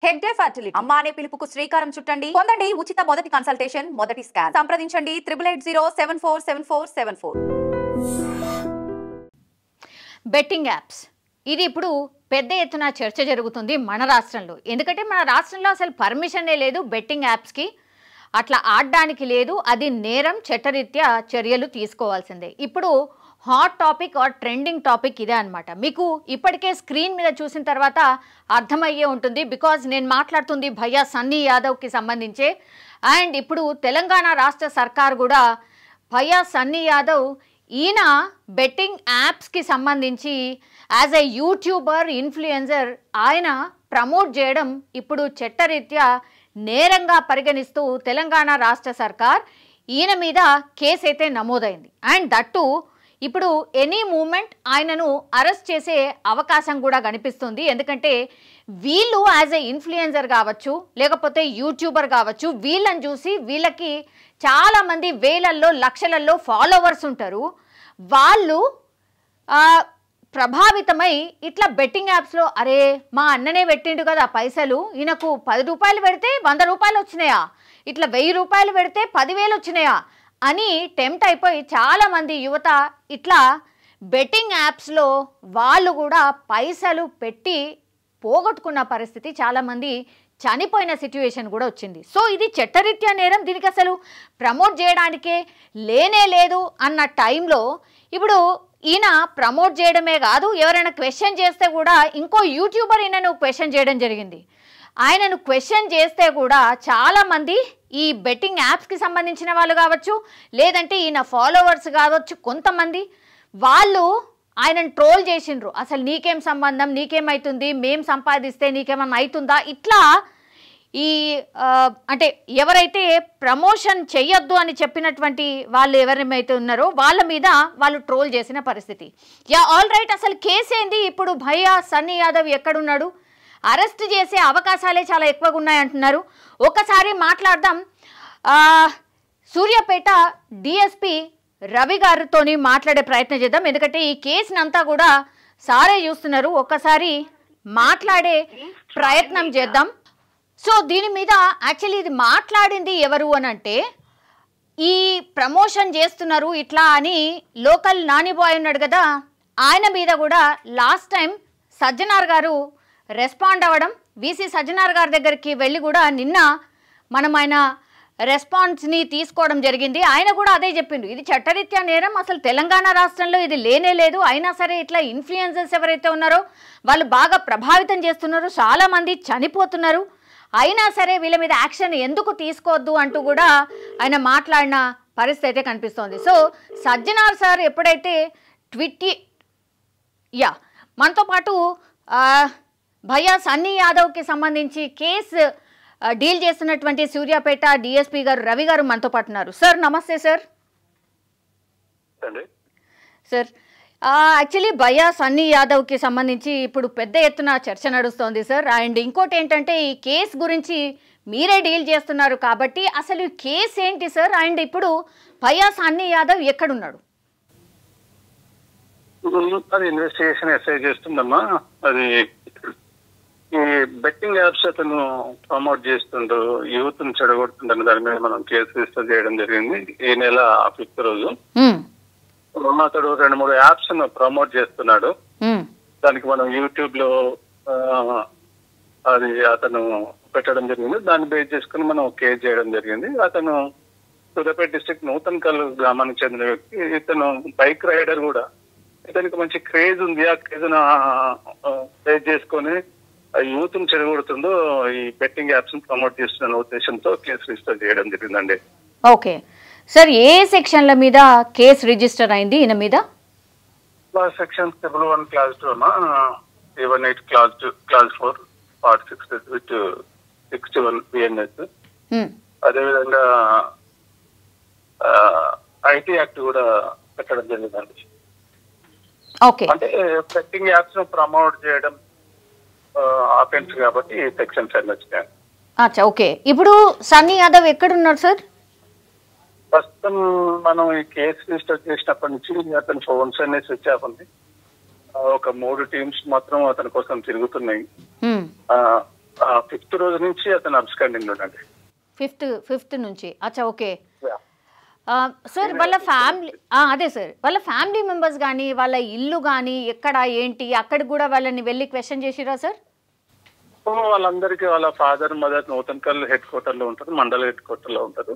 Hegde fertility అమ్మ అనే పిలుపుకు శ్రీకారం చుట్టండి. పొందండి ఉచిత మొదటి కన్సల్టేషన్, మొదటి స్కాన్. సంప్రదించండి 8880744474. బెట్టింగ్ యాప్స్ ఇది ఇప్పుడు పెద్ద ఎత్తున చర్చ జరుగుతుంది మన రాష్ట్రంలో. ఎందుకంటే మన రాష్ట్రంలో అసలు పర్మిషనే లేదు బెట్టింగ్ యాప్స్కి, అట్లా ఆడడానికి లేదు, అది నేరం, చట్టరీత్యా చర్యలు తీసుకోవాల్సిందే. ఇప్పుడు hot topic or trending topic ఇదే అనమాట. మీకు ఇప్పటికే స్క్రీన్ మీద చూసిన తర్వాత అర్థమయ్యే ఉంటుంది, బికాజ్ నేను మాట్లాడుతుంది భయ్యా సన్నీ యాదవ్కి సంబంధించే. అండ్ ఇప్పుడు తెలంగాణ రాష్ట్ర సర్కార్ కూడా భయ్యా సన్నీ యాదవ్ ఈయన బెట్టింగ్ యాప్స్కి సంబంధించి యాజ్ ఎ యూట్యూబర్, ఇన్ఫ్లుయెన్సర్ ఆయన ప్రమోట్ చేయడం ఇప్పుడు చట్టరీత్యా నేరంగా పరిగణిస్తూ తెలంగాణ రాష్ట్ర సర్కార్ ఈయన మీద కేసు అయితే నమోదైంది. అండ్ దట్టు ఇప్పుడు ఎనీ మూమెంట్ ఆయనను అరెస్ట్ చేసే అవకాశం కూడా కనిపిస్తుంది. ఎందుకంటే వీళ్ళు యాజ్ ఎ ఇన్ఫ్లుయెన్సర్ కావచ్చు, లేకపోతే యూట్యూబర్ కావచ్చు, వీళ్ళని చూసి వీళ్ళకి చాలామంది వేలల్లో లక్షలల్లో ఫాలోవర్స్ ఉంటారు. వాళ్ళు ప్రభావితమై ఇట్లా బెట్టింగ్ యాప్స్లో అరే మా అన్ననే పెట్టిండు కదా పైసలు, ఈయనకు 10 రూపాయలు పెడితే 100 రూపాయలు వచ్చినాయా, ఇట్లా 1000 రూపాయలు పెడితే 10,000 వచ్చినాయా అని టెంప్ట్ అయిపోయి చాలామంది యువత ఇట్లా బెట్టింగ్ యాప్స్లో వాళ్ళు కూడా పైసలు పెట్టి పోగొట్టుకున్న పరిస్థితి, చాలామంది చనిపోయిన సిచ్యువేషన్ కూడా వచ్చింది. సో ఇది చట్టరీత్యా నేరం, దీనికి అసలు ప్రమోట్ చేయడానికే లేనే లేదు అన్న టైంలో ఇప్పుడు ఈయన ప్రమోట్ చేయడమే కాదు, ఎవరైనా క్వశ్చన్ చేస్తే కూడా ఇంకో యూట్యూబర్ ఈయనను క్వశ్చన్ చేయడం జరిగింది. ఆయనను క్వశ్చన్ చేస్తే కూడా చాలామంది ఈ బెట్టింగ్ యాప్స్కి సంబంధించిన వాళ్ళు కావచ్చు, లేదంటే ఈయన ఫాలోవర్స్ కావచ్చు, కొంతమంది వాళ్ళు ఆయనను ట్రోల్ చేసిండ్రు. అసలు నీకేం సంబంధం, నీకేమవుతుంది, మేం సంపాదిస్తే నీకేమన్నా అవుతుందా, ఇట్లా ఈ అంటే ఎవరైతే ప్రమోషన్ చెయ్యొద్దు అని చెప్పినటువంటి వాళ్ళు ఎవరైతే ఉన్నారో వాళ్ళ మీద వాళ్ళు ట్రోల్ చేసిన పరిస్థితి. యా ఆల్ రైట్, అసలు కేసు ఏంది, ఇప్పుడు భయ్యా సన్నీ యాదవ్ ఎక్కడున్నాడు, అరెస్ట్ చేసే అవకాశాలే చాలా ఎక్కువగా ఉన్నాయంటున్నారు. ఒకసారి మాట్లాడదాం. సూర్యాపేట డిఎస్పి రవి గారితో మాట్లాడే ప్రయత్నం చేద్దాం, ఎందుకంటే ఈ కేసుని అంతా కూడా సారే చూస్తున్నారు. ఒక్కసారి మాట్లాడే ప్రయత్నం చేద్దాం. సో దీని మీద యాక్చువల్లీ ఇది మాట్లాడింది ఎవరు అని అంటే, ఈ ప్రమోషన్ చేస్తున్నారు ఇట్లా అని లోకల్ నాని బాయ్ ఉన్నాడు కదా, ఆయన మీద కూడా లాస్ట్ టైం సజ్జనార్ గారు రెస్పాండ్ అవ్వడం, వీసీ సజ్జనార్ గారి దగ్గరికి వెళ్ళి కూడా నిన్న మనం ఆయన రెస్పాన్స్ని తీసుకోవడం జరిగింది. ఆయన కూడా అదే చెప్పిండు, ఇది చట్టరీత్యా నేరం, అసలు తెలంగాణ రాష్ట్రంలో ఇది లేనే లేదు, అయినా సరే ఇట్లా ఇన్ఫ్లుయెన్సర్స్ ఎవరైతే ఉన్నారో వాళ్ళు బాగా ప్రభావితం చేస్తున్నారు, చాలామంది చనిపోతున్నారు, అయినా సరే వీళ్ళ మీద యాక్షన్ ఎందుకు తీసుకోవద్దు అంటూ కూడా ఆయన మాట్లాడిన పరిస్థితి అయితే కనిపిస్తోంది. సో సజ్జనార్ సార్ ఎప్పుడైతే మనతో పాటు భయ్యా సన్నీ యాదవ్కి సంబంధించి కేసు డీల్ చేస్తున్నటువంటి సూర్యాపేట డిఎస్పీ గారు రవి గారు మనతో పాటు ఉన్నారు. సార్ నమస్తే సార్. సార్ యాక్చువల్లీ భయ్యా సన్నీ యాదవ్కి సంబంధించి ఇప్పుడు పెద్ద ఎత్తున చర్చ నడుస్తోంది సార్. అండ్ ఇంకోటి ఏంటంటే ఈ కేసు గురించి మీరే డీల్ చేస్తున్నారు కాబట్టి అసలు ఈ కేసు ఏంటి సార్, అండ్ ఇప్పుడు భయ్యా సన్నీ యాదవ్ ఎక్కడున్నాడు? అది ఇన్వెస్టిగేషన్ ఎస్ఐ చేస్తుందమ్మా. అది ఈ బెట్టింగ్ యాప్స్ అతను ప్రమోట్ చేస్తుండ్రు, యూత్ ని చెడగొడుతుండని దాని మీద మనం కేసు రిజిస్టర్ చేయడం జరిగింది ఈ నెల 5th రోజు. అతడు 2-3 యాప్స్ ప్రమోట్ చేస్తున్నాడు. దానికి మనం యూట్యూబ్ లో అది అతను పెట్టడం జరిగింది. దాన్ని బేస్ చేసుకుని మనం కేసు చేయడం జరిగింది. అతను సూర్యాపేట డిస్ట్రిక్ట్ నూతన్కల్ గ్రామానికి చెందిన వ్యక్తి. ఇతను బైక్ రైడర్ కూడా. ఇతనికి మంచి క్రేజ్ ఉంది. ఆ క్రేజ్ బేస్ చేసుకొని యూత్ ని చెడగొడుతుందో ఈ బెట్టింగ్ యాప్స్ ని ప్రమోట్ చేస్తున్న ఉద్దేశంతో కేసు రిజిస్టర్ చేయడం జరిగిందండి. ఓకే సార్, ఏ సెక్షన్ల మీద కేసు రిజిస్టర్ అయింది ఈయన మీద? Section 1 Clause 2 A18 Clause 2 Clause 4 Part 6 with 61 BNS. అదేవిధంగా ఐటీ యాక్ట్ కూడా పెట్టడం జరిగిందండి. ఓకే, అంటే బెట్టింగ్ యాప్స్ ను ప్రమోట్ చేయడం ఆఫెన్స్ కాబట్టి సెక్షన్స్ అన్ని వచ్చాయి. అచ్చా ఓకే, ఇప్పుడు సన్నీ యాదవ్ ఎక్కడున్నారు సార్? ప్రస్తుతం మనం ఈ కేసు రిజిస్టర్ చేసినప్పటి నుంచి అతని ఫోన్స్ అన్ని స్విచ్ ఆఫ్ ఉంది. ఒక 3 టీమ్స్ మాత్రం అతని కోసం తిరుగుతున్నాయి. 5th రోజు నుంచి అతను అబ్స్కాండింగ్ ఉండండి. ఫిఫ్త్ నుంచి. అచ్చా, ఓకే సార్. వాళ్ళ ఫ్యామిలీ అదే సార్, వాళ్ళ ఫ్యామిలీ మెంబర్స్ కానీ వాళ్ళ ఇల్లు కానీ ఎక్కడ ఏంటి అక్కడికి కూడా వాళ్ళని వెళ్ళి క్వశ్చన్ చేసిరా సార్? వాళ్ళందరికీ వాళ్ళ father mother Nuthankal head quarter లో ఉంటారు, మండల హెడ్ క్వార్టర్ లో ఉంటారు.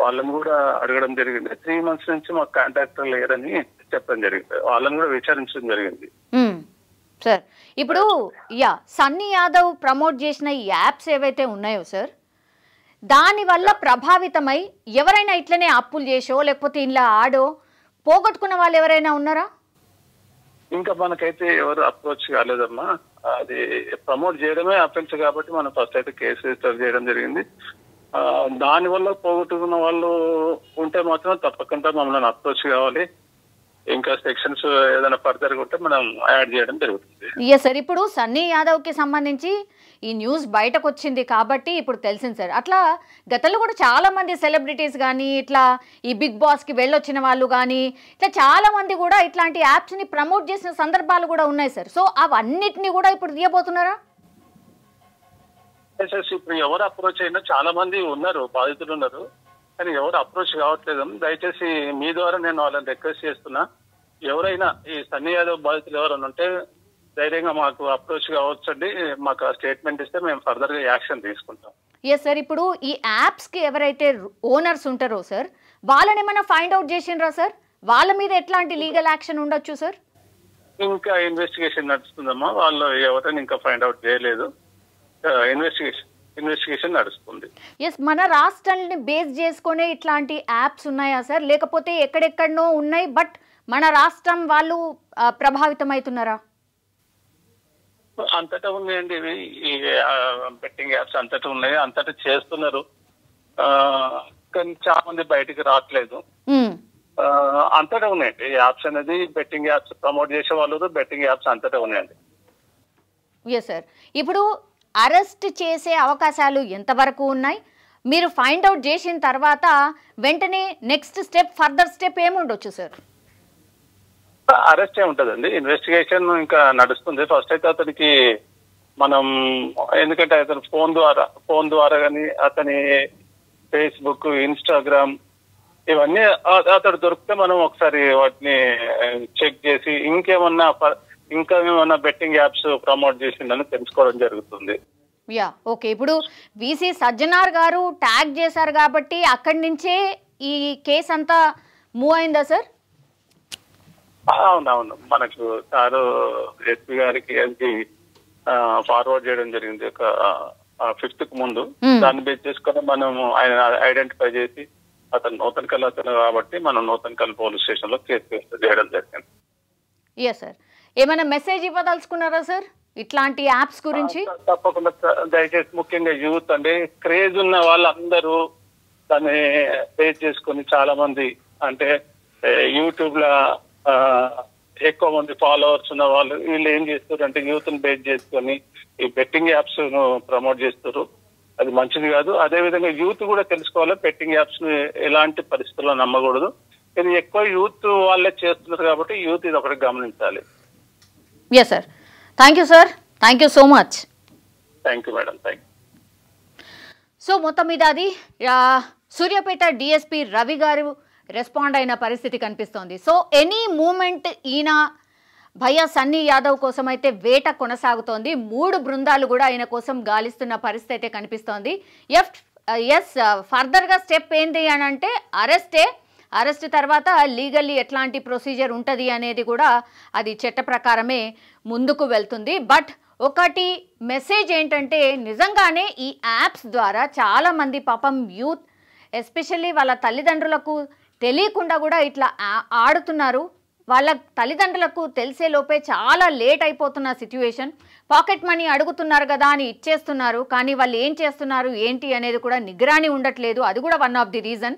వాళ్ళని కూడా అడగడం జరిగింది. 3 months నుంచి మాకు కాంటాక్టర్ లేరని చెప్పడం జరిగింది. వాళ్ళని కూడా విచారించడం జరిగింది. సార్ ఇప్పుడు సన్నీ యాదవ్ ప్రమోట్ చేసిన ఈ యాప్స్ ఏవైతే ఉన్నాయో సార్, దానివల్ల ప్రభావితమై ఎవరైనా ఇట్లనే అప్పులు చేసో లేకపోతే ఇలా ఆడో పోగొట్టుకున్న వాళ్ళు ఎవరైనా ఉన్నారా? ఇంకా మనకైతే ఎవరు అప్రోచ్ కాలేదమ్మా. అది ప్రమోట్ చేయడమే అఫెన్స్ కాబట్టి మనం ఫస్ట్ అయితే కేసు రిజిస్టర్ చేయడం జరిగింది. దాని వల్ల పోగొట్టుకున్న వాళ్ళు ఉంటే మాత్రం తప్పకుండా మమ్మల్ని అప్రోచ్ కావాలి. ఇంకా సెక్షన్స్ ఏదైనా ఫర్దర్ ఉంటే మనం యాడ్ చేయడం జరుగుతుంది. సార్ ఇప్పుడు సన్నీ యాదవ్కి సంబంధించి ఈ న్యూస్ బయటకు వచ్చింది కాబట్టి ఇప్పుడు తెలిసింది సార్. అట్లా గతంలో కూడా చాలా మంది సెలబ్రిటీస్ కానీ ఇట్లా ఈ బిగ్ బాస్కి వెళ్ళొచ్చిన వాళ్ళు కానీ ఇట్లా చాలా మంది కూడా ఇట్లాంటి యాప్స్ని ప్రమోట్ చేసిన సందర్భాలు కూడా ఉన్నాయి సార్. సో అవన్నిటిని కూడా ఇప్పుడు తీయబోతున్నారా? ఇప్పుడు ఎవరు అప్రోచ్ అయినా చాలా మంది ఉన్నారు, బాధితులు ఉన్నారు, కానీ ఎవరు అప్రోచ్ కావట్లేదు. దయచేసి మీ ద్వారా నేను వాళ్ళని రిక్వెస్ట్ చేస్తున్నా, ఎవరైనా ఈ సన్నీ యాదవ్ బాధితులు ఎవరైనా ఉంటే ధైర్యంగా మాకు అప్రోచ్ కావచ్చండి. మాకు ఆ స్టేట్మెంట్ ఇస్తే మేము ఫర్దర్ గా యాక్షన్ తీసుకుంటాం. సార్ ఇప్పుడు ఈ యాప్స్ కి ఎవరైతే ఓనర్స్ ఉంటారో సార్, వాళ్ళని ఏమైనా ఫైండ్ అవుట్ చేసిండ్రా సార్? వాళ్ళ మీద ఎట్లాంటి లీగల్ యాక్షన్ ఉండొచ్చు సార్? ఇంకా ఇన్వెస్టిగేషన్ నడుస్తుందమ్మా. వాళ్ళు ఎవరైనా ఇంకా ఫైండ్ అవుట్ చేయలేదు. ఇన్వెస్టిగేషన్ నడుస్తుంది. మన రాష్ట్రాన్ని బేస్ చేసుకునే ఇట్లాంటి యాప్స్ ఉన్నాయా సార్, లేకపోతే ఎక్కడెక్కడనో ఉన్నాయి బట్ మన రాష్ట్రం వాళ్ళు ప్రభావితం అవుతున్నారా? అంతటా ఉన్నాయండి ఇవి. ఈ బెట్టింగ్ యాప్స్ అంతటా ఉన్నాయి, అంతటా చేస్తున్నారు, కానీ చాలా మంది బయటికి రావట్లేదు. అంతటా ఉన్నాయండి యాప్స్ అనేది. బెట్టింగ్ యాప్స్ ప్రమోట్ చేసే వాళ్ళు బెట్టింగ్ యాప్స్ అంతటా ఉన్నాయండి. సార్ ఇప్పుడు అరెస్ట్ చేసే అవకాశాలు ఎంతవరకు ఉన్నాయి? మీరు ఫైండ్ అవుట్ చేసిన తర్వాత వెంటనే నెక్స్ట్ స్టెప్, ఫర్దర్ స్టెప్ ఏముండొచ్చు సార్? అరెస్ట్ ఉంటదండి, ఇన్వెస్టిగేషన్ ఇంకా నడుస్తుంది. ఫస్ట్ అయితే అతనికి మనం, ఎందుకంటే అతను ఫోన్ ద్వారా కానీ అతని ఫేస్బుక్, ఇన్స్టాగ్రామ్ ఇవన్నీ అతడు దొరికితే మనం ఒకసారి వాటిని చెక్ చేసి ఇంకేమన్నా బెట్టింగ్ యాప్స్ ప్రమోట్ చేసిందని తెలుసుకోవడం జరుగుతుంది. ఓకే. ఇప్పుడు విసి సజ్జనార్ గారు ట్యాగ్ చేశారు కాబట్టి అక్కడి నుంచే ఈ కేసు అంతా మూవ్ అయిందా సార్? అవునవును, మనకు సారు ఎస్పీ గారికి అది ఫార్వర్డ్ చేయడం జరిగింది ఒక 5th కు ముందు. దాన్ని బేస్ చేసుకొని మనం ఆయన ఐడెంటిఫై చేసి అతను నూతన్కల్ అతను కాబట్టి మనం నూతన్కల్ పోలీస్ స్టేషన్ లో కేసు రిజిస్టర్ చేయడం జరిగింది. సార్ ఏమైనా మెసేజ్ ఇవ్వదలుచుకున్నారా సార్ ఇట్లాంటి యాప్స్ గురించి? తప్పకుండా. దయచేసి ముఖ్యంగా యూత్ అంటే క్రేజ్ ఉన్న వాళ్ళందరూ దాన్ని బేస్ చేసుకుని చాలా మంది అంటే యూట్యూబ్ లో ఎక్కువ మంది ఫాలోవర్స్ ఉన్న వాళ్ళు వీళ్ళు ఏం చేస్తారు అంటే యూత్ ని బేస్ చేసుకొని ఈ బెట్టింగ్ యాప్స్ ను ప్రమోట్ చేస్తారు. అది మంచిది కాదు. అదే విధంగా యూత్ కూడా తెలుసుకోవాలి బెట్టింగ్ యాప్స్ ని ఎలాంటి పరిస్థితుల్లో నమ్మకూడదు. ఇది ఎక్కువ యూత్ వాళ్ళే చేస్తున్నారు కాబట్టి యూత్ ఇది ఒకటి గమనించాలి. Sir, thank you sir, thank you so much. Thank you madam, thank you. So మొత్తం మీద అది సూర్యాపేట డిఎస్పీ రవి గారు రెస్పాండ్ అయిన పరిస్థితి కనిపిస్తోంది. సో ఎనీ మూమెంట్ ఈయన భయ్యా సన్నీ యాదవ్ కోసం అయితే వేట కొనసాగుతోంది. 3 బృందాలు కూడా ఆయన కోసం గాలిస్తున్న పరిస్థితి అయితే కనిపిస్తోంది. ఫర్దర్గా స్టెప్ ఏంటి అని అంటే అరెస్ట్ తర్వాత లీగల్లీ ఎట్లాంటి ప్రొసీజర్ ఉంటుంది అనేది కూడా అది చట్ట ప్రకారమే ముందుకు వెళ్తుంది. బట్ ఒకటి మెసేజ్ ఏంటంటే నిజంగానే ఈ యాప్స్ ద్వారా చాలామంది పాపం యూత్ ఎస్పెషల్లీ వాళ్ళ తల్లిదండ్రులకు తెలియకుండా కూడా ఇట్లా ఆడుతున్నారు. వాళ్ళ తల్లిదండ్రులకు తెలిసే లోపే చాలా లేట్ అయిపోతున్న సిచ్యువేషన్. పాకెట్ మనీ అడుగుతున్నారు కదా అని ఇచ్చేస్తున్నారు, కానీ వాళ్ళు ఏం చేస్తున్నారు ఏంటి అనేది కూడా నిగరాని ఉండట్లేదు. అది కూడా one of the reason.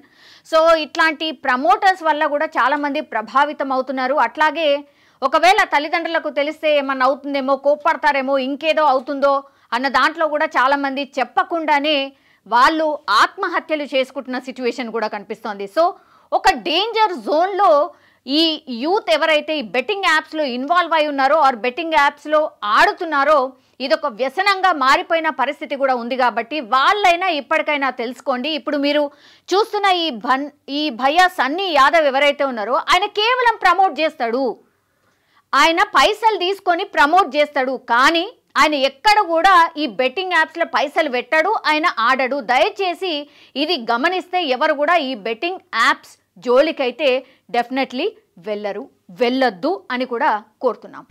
So ఇట్లాంటి ప్రమోటర్స్ వల్ల కూడా చాలామంది ప్రభావితం అవుతున్నారు. అట్లాగే ఒకవేళ తల్లిదండ్రులకు తెలిస్తే ఏమన్నా అవుతుందేమో, కోప్పడతారేమో, ఇంకేదో అవుతుందో అన్న దాంట్లో కూడా చాలామంది చెప్పకుండానే వాళ్ళు ఆత్మహత్యలు చేసుకుంటున్న సిచ్యువేషన్ కూడా కనిపిస్తోంది. సో ఒక డేంజర్ జోన్లో ఈ యూత్ ఎవరైతే ఈ బెట్టింగ్ యాప్స్లో ఇన్వాల్వ్ అయి ఉన్నారో ఆర్ బెట్టింగ్ యాప్స్లో ఆడుతున్నారో ఇదొక వ్యసనంగా మారిపోయిన పరిస్థితి కూడా ఉంది కాబట్టి వాళ్ళైనా ఇప్పటికైనా తెలుసుకోండి. ఇప్పుడు మీరు చూస్తున్న ఈ భయ్యా సన్నీ యాదవ్ ఎవరైతే ఉన్నారో ఆయన కేవలం ప్రమోట్ చేస్తాడు, ఆయన పైసలు తీసుకొని ప్రమోట్ చేస్తాడు, కానీ ఆయన ఎక్కడ కూడా ఈ బెట్టింగ్ యాప్స్లో పైసలు పెట్టాడు, ఆయన ఆడడు. దయచేసి ఇది గమనిస్తే ఎవరు కూడా ఈ బెట్టింగ్ యాప్స్ జోలికైతే డెఫినెట్లీ వెళ్ళొద్దు అని కూడా కోరుతున్నాం.